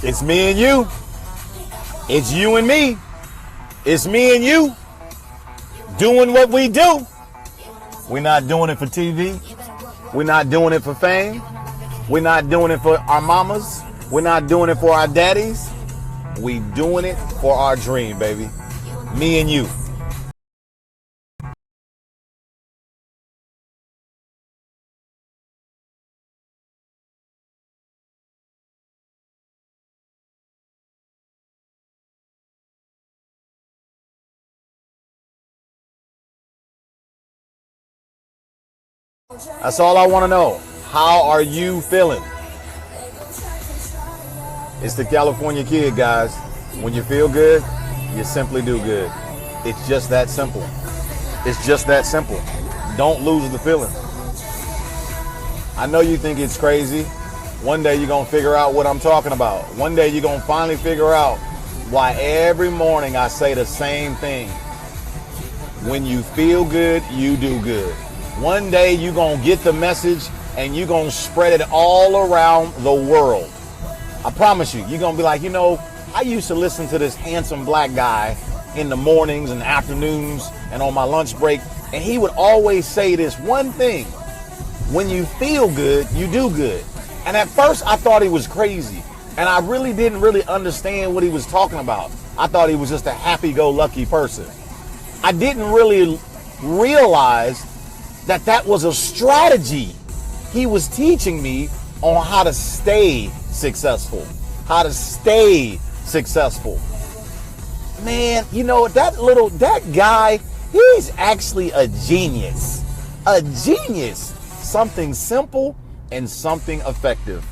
It's me and you. It's you and me. It's me and you doing what we do. We're not doing it for TV. We're not doing it for fame. We're not doing it for our mamas. We're not doing it for our daddies. We doing it for our dream, baby. Me and you. That's all I want to know. How are you feeling? It's the California Kid, guys. When you feel good, you simply do good. It's just that simple. It's just that simple. Don't lose the feeling. I know you think it's crazy. One day you're going to figure out what I'm talking about. One day you're going to finally figure out why every morning I say the same thing. When you feel good, you do good. One day you're going to get the message and you're going to spread it all around the world. I promise you, you're going to be like, I used to listen to this handsome black guy in the mornings and afternoons and on my lunch break, and he would always say this one thing: when you feel good, you do good. And at first I thought he was crazy, and I really didn't understand what he was talking about. I thought he was just a happy-go-lucky person. I didn't really realize that was a strategy he was teaching me on how to stay successful. How to stay successful. Man, that guy, he's actually a genius. A genius. Something simple and something effective.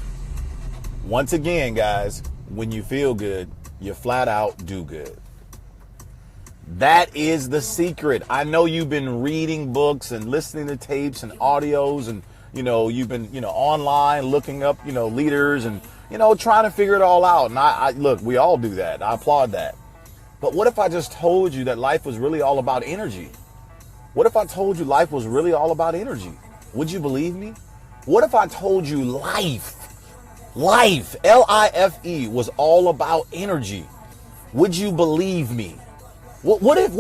Once again, guys, when you feel good, you flat out do good. That is the secret. I know you've been reading books and listening to tapes and audios, and you've been online looking up leaders and trying to figure it all out. And I look, we all do that. I applaud that. But what if I just told you that life was really all about energy? What if I told you life was really all about energy? Would you believe me? What if I told you life, L-I-F-E, was all about energy? Would you believe me? What if?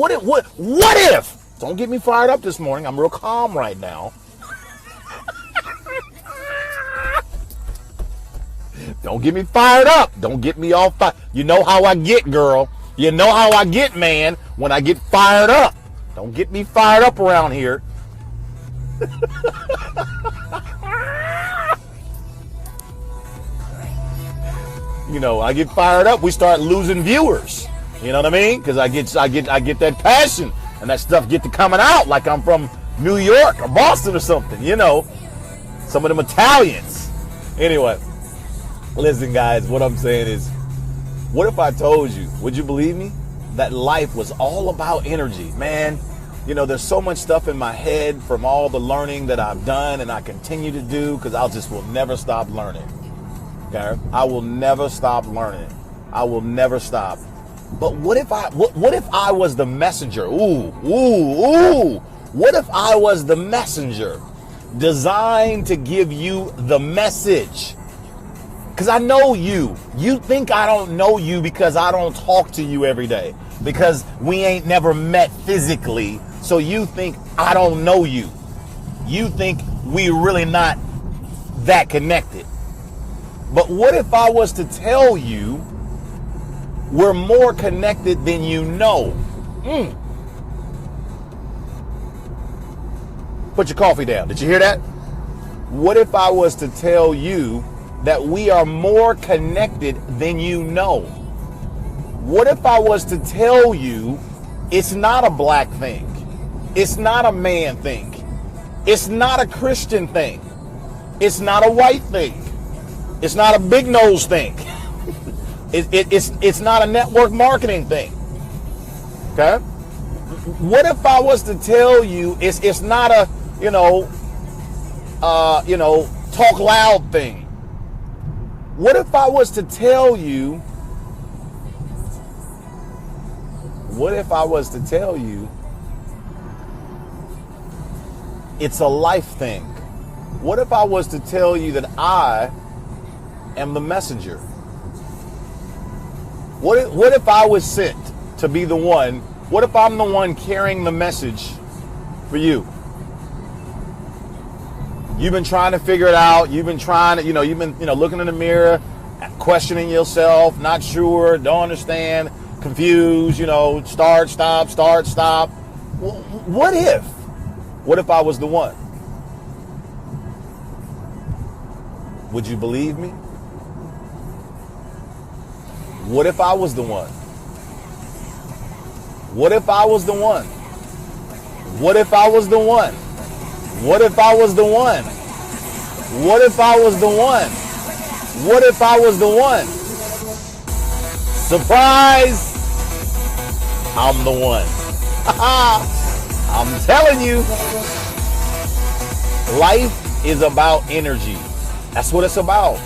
Don't get me fired up this morning. I'm real calm right now. Don't get me fired up. Don't get me all fired. You know how I get, girl. You know how I get, man, when I get fired up. Don't get me fired up around here. I get fired up, we start losing viewers. You know what I mean? Because I get that passion, and that stuff get to coming out like I'm from New York or Boston or something. Some of them Italians. Anyway, listen, guys. What I'm saying is, what if I told you? Would you believe me? That life was all about energy, man. There's so much stuff in my head from all the learning that I've done and I continue to do, because will never stop learning. Okay, I will never stop learning. I will never stop. But what if I was the messenger? Ooh. What if I was the messenger designed to give you the message? Because I know you. You think I don't know you because I don't talk to you every day. Because we ain't never met physically. So you think I don't know you. You think we really not that connected. But what if I was to tell you we're more connected than you know? Put your coffee down. Did you hear that? What if I was to tell you that we are more connected than you know? What if I was to tell you it's not a black thing? It's not a man thing. It's not a Christian thing. It's not a white thing. It's not a big nose thing. It's not a network marketing thing. Okay? What if I was to tell you it's not a talk loud thing? What if I was to tell you? What if I was to tell you it's a life thing? What if I was to tell you that I am the messenger? What if I was sent to be the one? What if I'm the one carrying the message for you? You've been trying to figure it out. You've been trying to, you've been, looking in the mirror, questioning yourself, not sure, don't understand, confused, start, stop. What if I was the one? Would you believe me? What if I was the one? What if I was the one? What if I was the one? What if I was the one? What if I was the one? What if I was the one? Surprise! I'm the one. I'm telling you. Life is about energy. That's what it's about.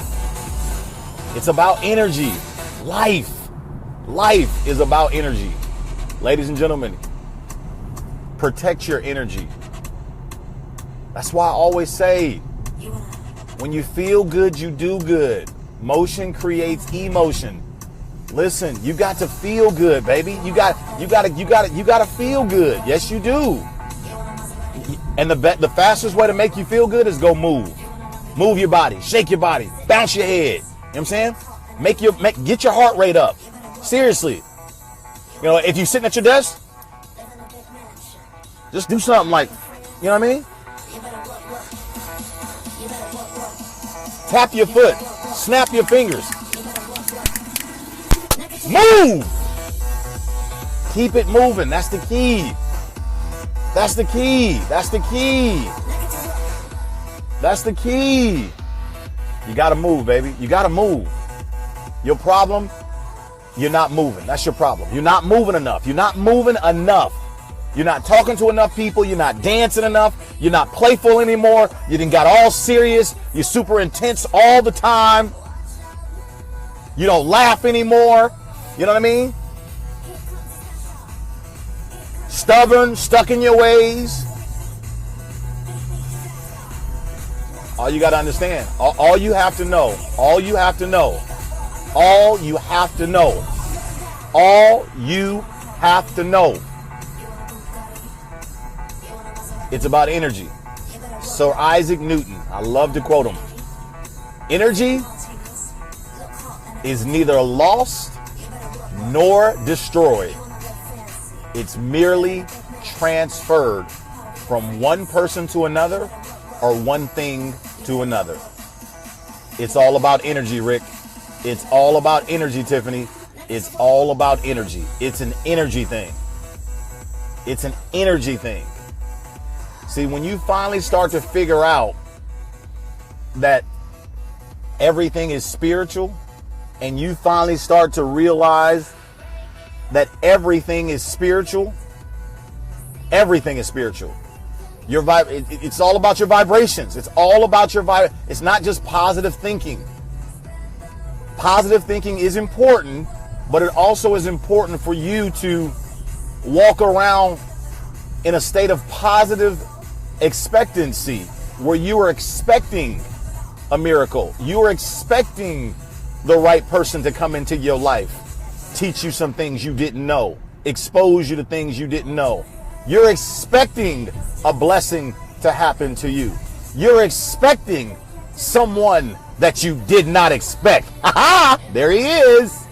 It's about energy. Life is about energy. Ladies and gentlemen, protect your energy. That's why I always say, when you feel good, you do good. Motion creates emotion. Listen, you got to feel good, baby. You got to feel good. Yes, you do. And the fastest way to make you feel good is go move. Move your body, shake your body, bounce your head. You know what I'm saying? Get your heart rate up. Seriously. If you're sitting at your desk, just do something like, you know what I mean? Tap your foot, snap your fingers. Move! Keep it moving. That's the key. That's the key. That's the key. That's the key. You got to move, baby. You got to move. Your problem, you're not moving. That's your problem. You're not moving enough. You're not moving enough. You're not talking to enough people. You're not dancing enough. You're not playful anymore. You done got all serious. You're super intense all the time. You don't laugh anymore. You know what I mean? Stubborn, stuck in your ways. All you got to understand, all you have to know, all you have to know, all you have to know, all you have to know. It's about energy. Sir Isaac Newton, I love to quote him. Energy is neither lost nor destroyed. It's merely transferred from one person to another or one thing to another. It's all about energy, Rick. It's all about energy, Tiffany. It's all about energy. It's an energy thing. It's an energy thing. See, when you finally start to figure out that everything is spiritual, and you finally start to realize that everything is spiritual, everything is spiritual. It's all about your vibrations. It's all about your It's not just positive thinking. Positive thinking is important, but it also is important for you to walk around in a state of positive expectancy, where you are expecting a miracle. You are expecting the right person to come into your life, teach you some things you didn't know, expose you to things you didn't know. You're expecting a blessing to happen to you. You're expecting someone that you did not expect. Aha! There he is.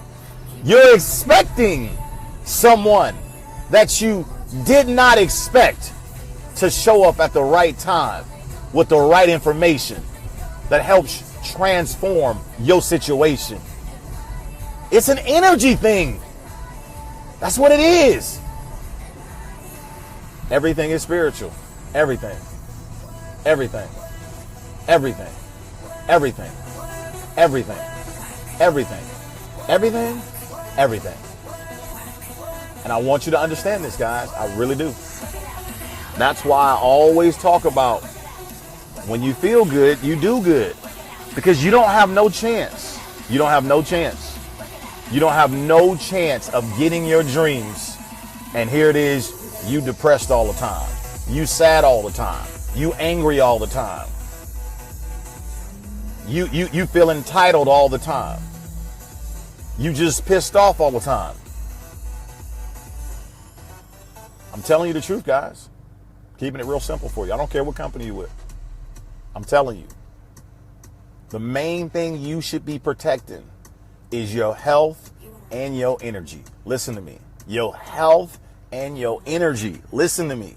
You're expecting someone that you did not expect to show up at the right time with the right information that helps transform your situation. It's an energy thing. That's what it is. Everything is spiritual. Everything. Everything. Everything. Everything. Everything. Everything. Everything. Everything. And I want you to understand this, guys. I really do. That's why I always talk about, when you feel good, you do good. Because you don't have no chance. You don't have no chance. You don't have no chance of getting your dreams. And here it is, you depressed all the time. You sad all the time. You angry all the time. You feel entitled all the time. You just pissed off all the time. I'm telling you the truth, guys. Keeping it real simple for you. I don't care what company you're with. I'm telling you. The main thing you should be protecting is your health and your energy. Listen to me. Your health and your energy. Listen to me.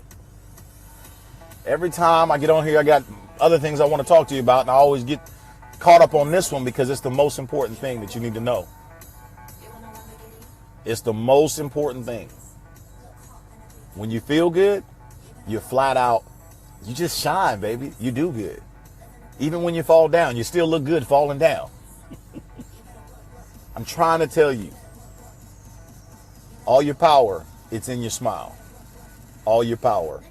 Every time I get on here, I got other things I want to talk to you about, and I always get caught up on this one because it's the most important thing that you need to know. It's the most important thing. When you feel good, you're flat out, you just shine, baby. You do good. Even when you fall down, you still look good falling down. I'm trying to tell you, all your power, it's in your smile. All your power,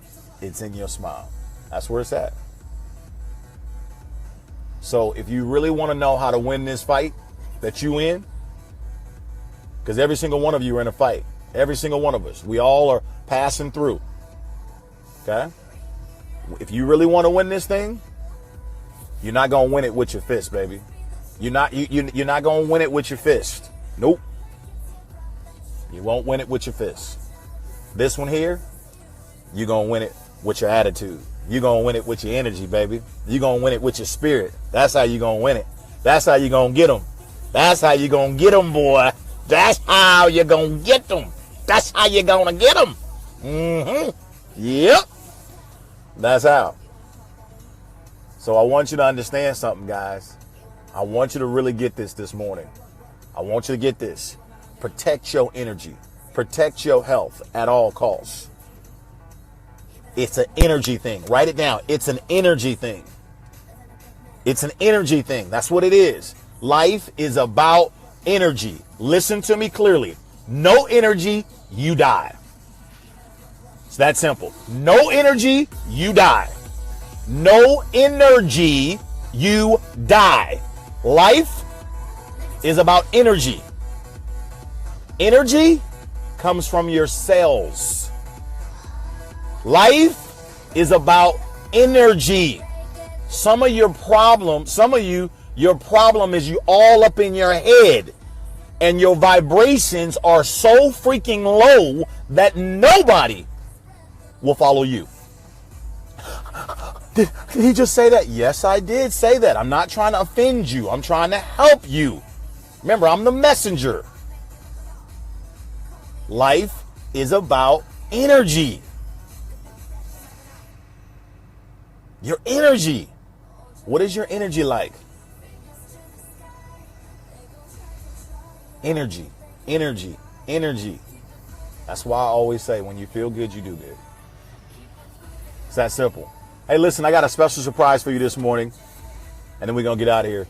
it's in your smile. That's where it's at. So if you really want to know how to win this fight that you in, because every single one of you are in a fight. Every single one of us. We all are passing through. Okay? If you really want to win this thing, you're not going to win it with your fist, baby. You're not going to win it with your fist. Nope. You won't win it with your fist. This one here, you're going to win it with your attitude. You're going to win it with your energy, baby. You're going to win it with your spirit. That's how you're going to win it. That's how you're going to get them. That's how you're going to get them, boy. That's how you're going to get them. That's how you're going to get them. Yep. That's how. So I want you to understand something, guys. I want you to really get this morning. I want you to get this. Protect your energy. Protect your health at all costs. It's an energy thing. Write it down. It's an energy thing. It's an energy thing. That's what it is. Life is about energy. Listen to me clearly. No energy, you die. It's that simple. No energy, you die. No energy, you die. Life is about energy. Energy comes from your cells. Life is about energy. Your problem is you all up in your head. And your vibrations are so freaking low that nobody will follow you. Did he just say that? Yes, I did say that. I'm not trying to offend you. I'm trying to help you. Remember, I'm the messenger. Life is about energy. Your energy. What is your energy like? Energy, energy, energy. That's why I always say, when you feel good, you do good. It's that simple. Hey, listen, I got a special surprise for you this morning, and then we're going to get out of here.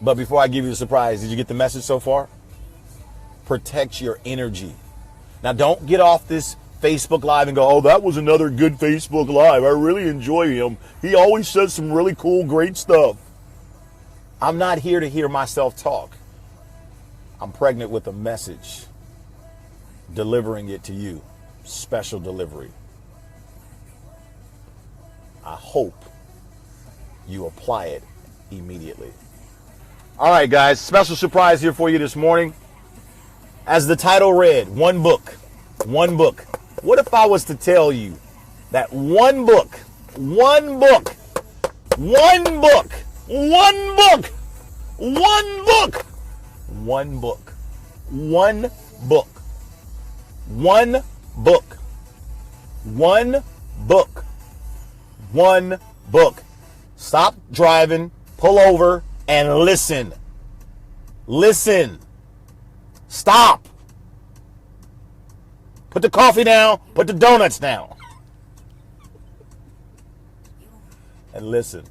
But before I give you the surprise, did you get the message so far? Protect your energy. Now, don't get off this Facebook Live and go, oh, that was another good Facebook Live. I really enjoy him. He always says some really cool, great stuff. I'm not here to hear myself talk. I'm pregnant with a message, delivering it to you. Special delivery. I hope you apply it immediately. All right, guys, special surprise here for you this morning. As the title read, one book. One book. What if I was to tell you that one book, one book, one book, one book, one book, one book, one book, one book, one book, one book. Stop driving, pull over, and listen. Listen. Stop. Put the coffee down, put the donuts down. And listen.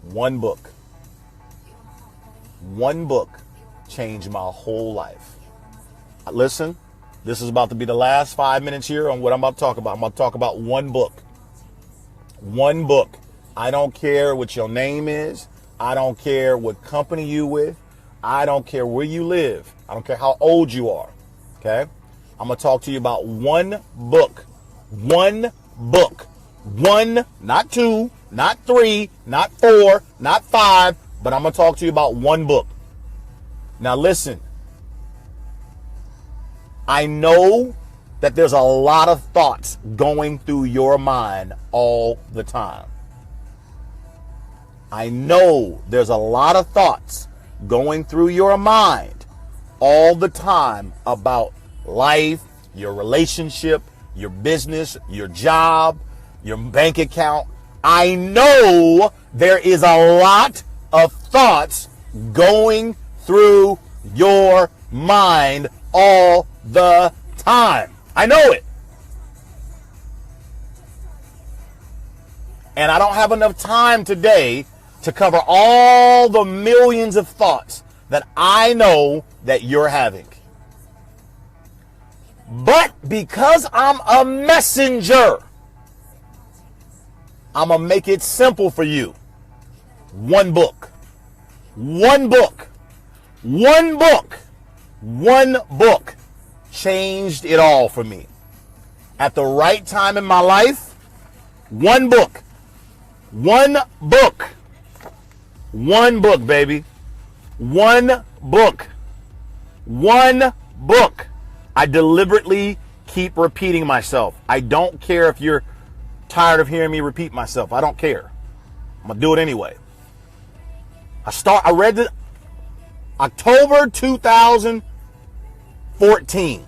One book changed my whole life. Listen, this is about to be the last 5 minutes here on what I'm about to talk about. I'm about to talk about one book. One book. I don't care what your name is. I don't care what company you with. I don't care where you live. I don't care how old you are. Okay? I'm going to talk to you about one book. One book. One, not two, not three, not four, not five, but I'm going to talk to you about one book. Now listen, I know that there's a lot of thoughts going through your mind all the time. I know there's a lot of thoughts going through your mind all the time about life, your relationship, your business, your job, your bank account. I know there is a lot of thoughts going through your mind all the time. I know it. And I don't have enough time today to cover all the millions of thoughts that I know that you're having. But because I'm a messenger, I'm going to make it simple for you. One book. One book. One book. One book changed it all for me. At the right time in my life, one book. One book. One book, baby. One book. One book. I deliberately keep repeating myself. I don't care if you're tired of hearing me repeat myself. I don't care. I'm going to do it anyway. I read it October 2014.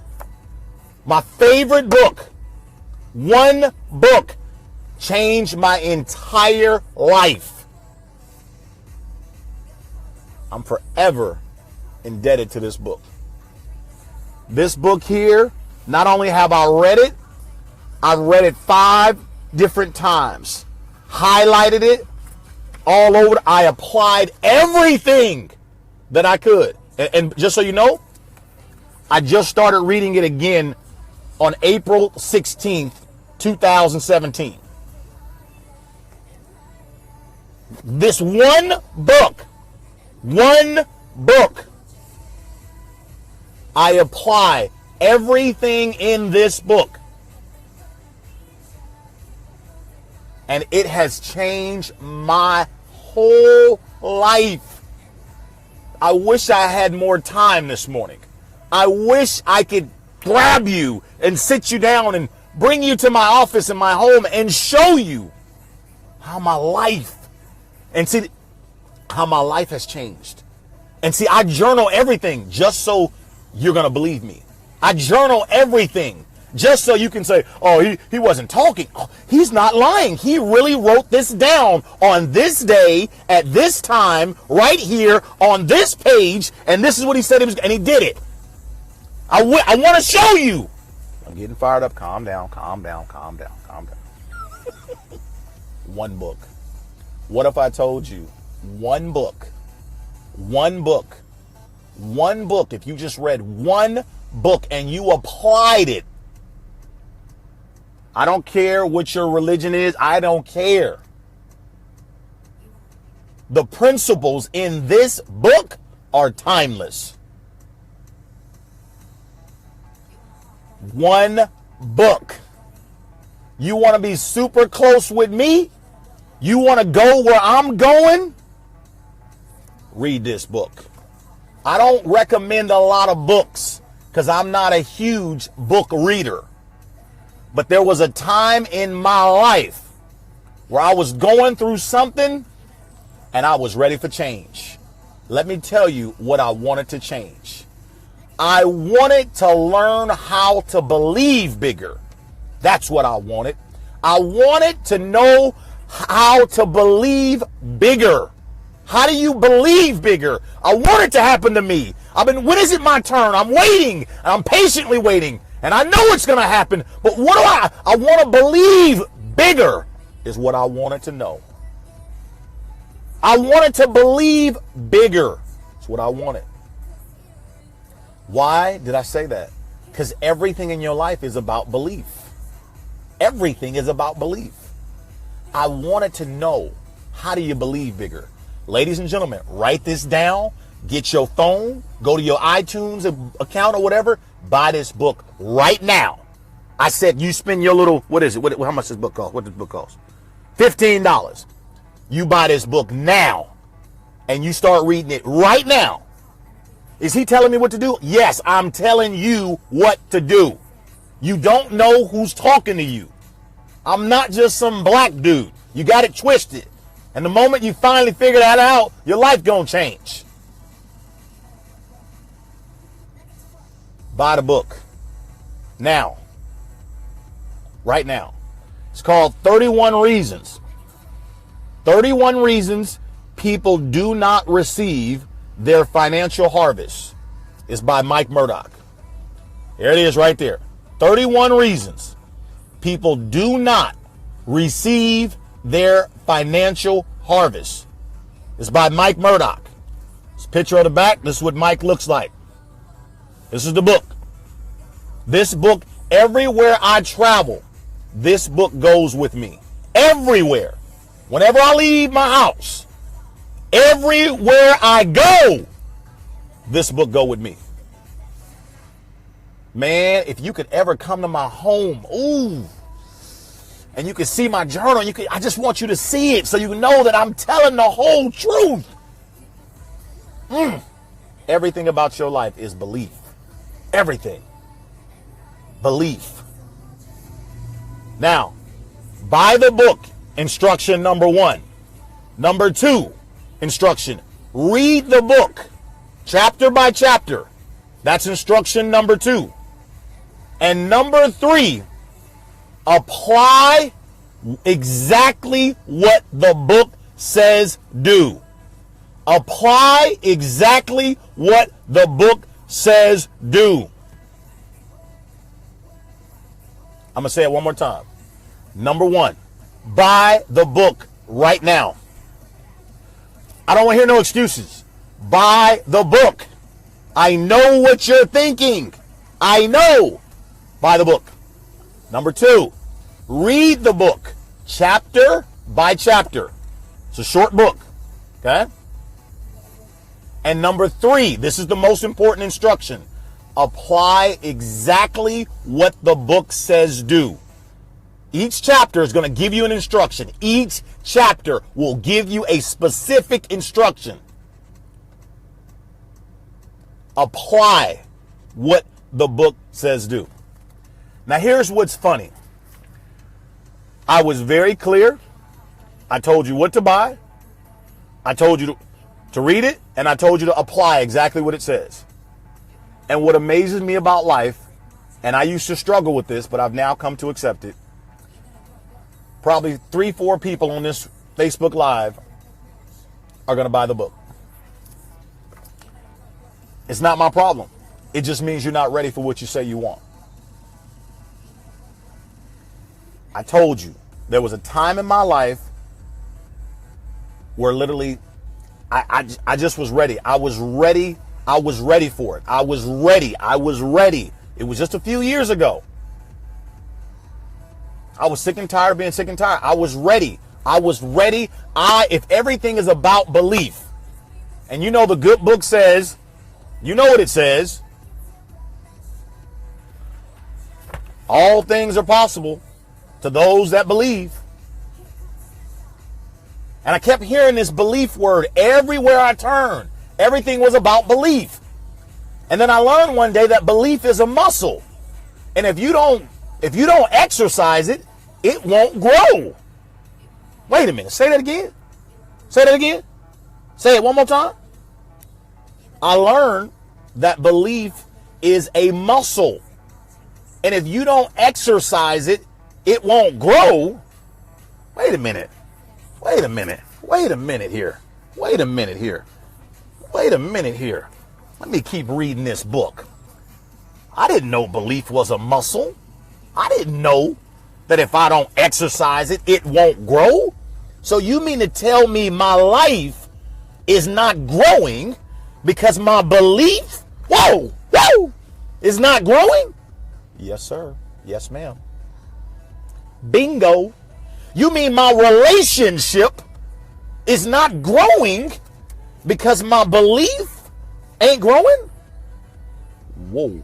My favorite book. One book changed my entire life. I'm forever indebted to this book. This book here, not only have I read it, I've read it 5 different times. Highlighted it all over. I applied everything that I could. And just so you know, I just started reading it again on April 16th, 2017. This one book, I apply everything in this book. And it has changed my whole life. I wish I had more time this morning. I wish I could grab you and sit you down and bring you to my office in my home and show you how my life, and see how my life has changed. And see, I journal everything just so you're going to believe me. I journal everything just so you can say, oh, he wasn't talking. Oh, he's not lying. He really wrote this down on this day at this time right here on this page. And this is what he said he was, and he did it. I want to show you. I'm getting fired up. Calm down, calm down, calm down, calm down. One book. What if I told you one book, if you just read one book and you applied it, I don't care what your religion is. I don't care. The principles in this book are timeless. One book. You want to be super close with me? You want to go where I'm going? Read this book. I don't recommend a lot of books because I'm not a huge book reader. But there was a time in my life where I was going through something and I was ready for change. Let me tell you what I wanted to change. I wanted to learn how to believe bigger. That's what I wanted. I wanted to know how to believe bigger. How do you believe bigger? I want it to happen to me. When is it my turn? I'm waiting. I'm patiently waiting. And I know it's going to happen. But what do I want to believe bigger is what I wanted to know. I wanted to believe bigger. That's what I wanted. Why did I say that? Because everything in your life is about belief. Everything is about belief. I wanted to know, how do you believe bigger? Ladies and gentlemen, write this down. Get your phone. Go to your iTunes account or whatever. Buy this book right now. I said you spend your little, what is it? How much does this book cost? What does this book cost? $15. You buy this book now and you start reading it right now. Is he telling me what to do? Yes, I'm telling you what to do. You don't know who's talking to you. I'm not just some black dude. You got it twisted. And the moment you finally figure that out, your life gonna change. Buy the book. Now. Right now. It's called 31 Reasons. 31 Reasons People Do Not Receive Their Financial Harvest. It's by Murdock. There it is right there. 31 Reasons People Do Not Receive Their Financial Harvest. It's by Murdock. This picture of the back. This is what Mike looks like. This is the book. This book, everywhere I travel, this book goes with me. Everywhere. Whenever I leave my house, everywhere I go, this book go with me. Man, if you could ever come to my home, ooh, and you can see my journal, I just want you to see it so you know that I'm telling the whole truth. Everything about your life is belief. Everything. Belief. Now, buy the book, instruction number 1. Number 2, instruction, read the book, chapter by chapter. That's instruction number 2. And number 3, apply exactly what the book says do. Apply exactly what the book says do. I'm going to say it one more time. Number 1, buy the book right now. I don't want to hear no excuses. Buy the book. I know what you're thinking. I know. Buy the book. Number 2, read the book chapter by chapter. It's a short book. Okay? And number 3, this is the most important instruction. Apply exactly what the book says do. Each chapter is going to give you an instruction. Each chapter will give you a specific instruction. Apply what the book says do. Now here's what's funny. I was very clear. I told you what to buy. I told you to read it, and I told you to apply exactly what it says. And what amazes me about life, and I used to struggle with this, but I've now come to accept it. Probably 3-4 people on this Facebook Live are going to buy the book. It's not my problem. It just means you're not ready for what you say you want. I told you there was a time in my life where literally I just was ready. I was ready. I was ready for it. I was ready. I was ready. It was just a few years ago. I was sick and tired of being sick and tired. I was ready. I was ready. If everything is about belief, and you know the good book says, you know what it says, all things are possible to those that believe. And I kept hearing this belief word everywhere I turned. Everything was about belief. And then I learned one day that belief is a muscle. And if you don't exercise it, it won't grow. Wait a minute. Say that again. Say that again. Say it one more time. I learned that belief is a muscle. And if you don't exercise it, it won't grow. Wait a minute. Wait a minute. Wait a minute here. Wait a minute here. Wait a minute here. Let me keep reading this book. I didn't know belief was a muscle. I didn't know that if I don't exercise it, it won't grow. So you mean to tell me my life is not growing because my belief, is not growing? Yes, sir. Yes, ma'am. Bingo. You mean my relationship is not growing because my belief ain't growing? Whoa.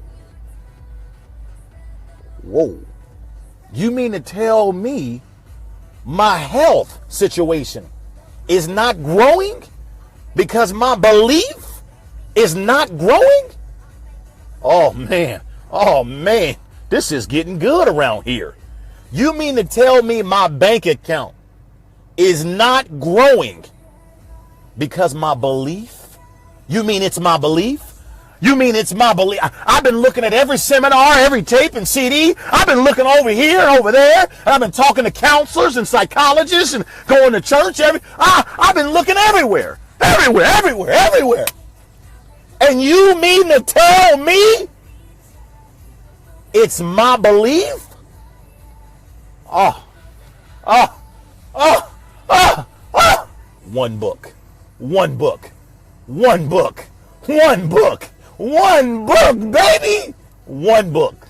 Whoa. You mean to tell me my health situation is not growing because my belief is not growing? Oh man, this is getting good around here. You mean to tell me my bank account is not growing because my belief? You mean it's my belief? You mean it's my belief? I've been looking at every seminar, every tape and CD. I've been looking over here and over there. I've been talking to counselors and psychologists and going to church. I've been looking everywhere. Everywhere. And you mean to tell me it's my belief? One book, baby. One book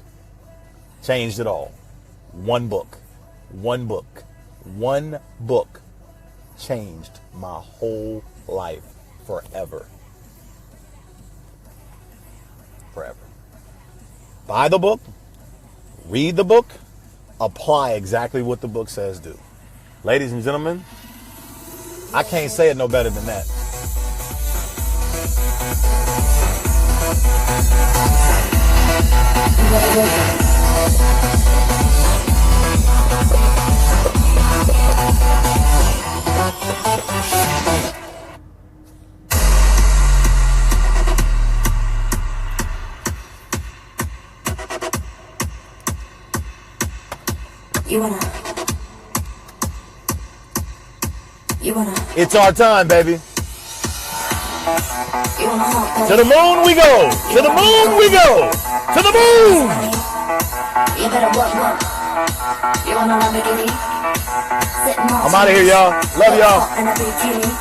changed it all. One book changed my whole life forever. Buy the book, read the book, apply exactly what the book says do. Ladies and gentlemen, I can't say it no better than that. It's our time, baby. To the moon we go. To the moon we go. To the moon. I'm out of here, y'all. Love y'all.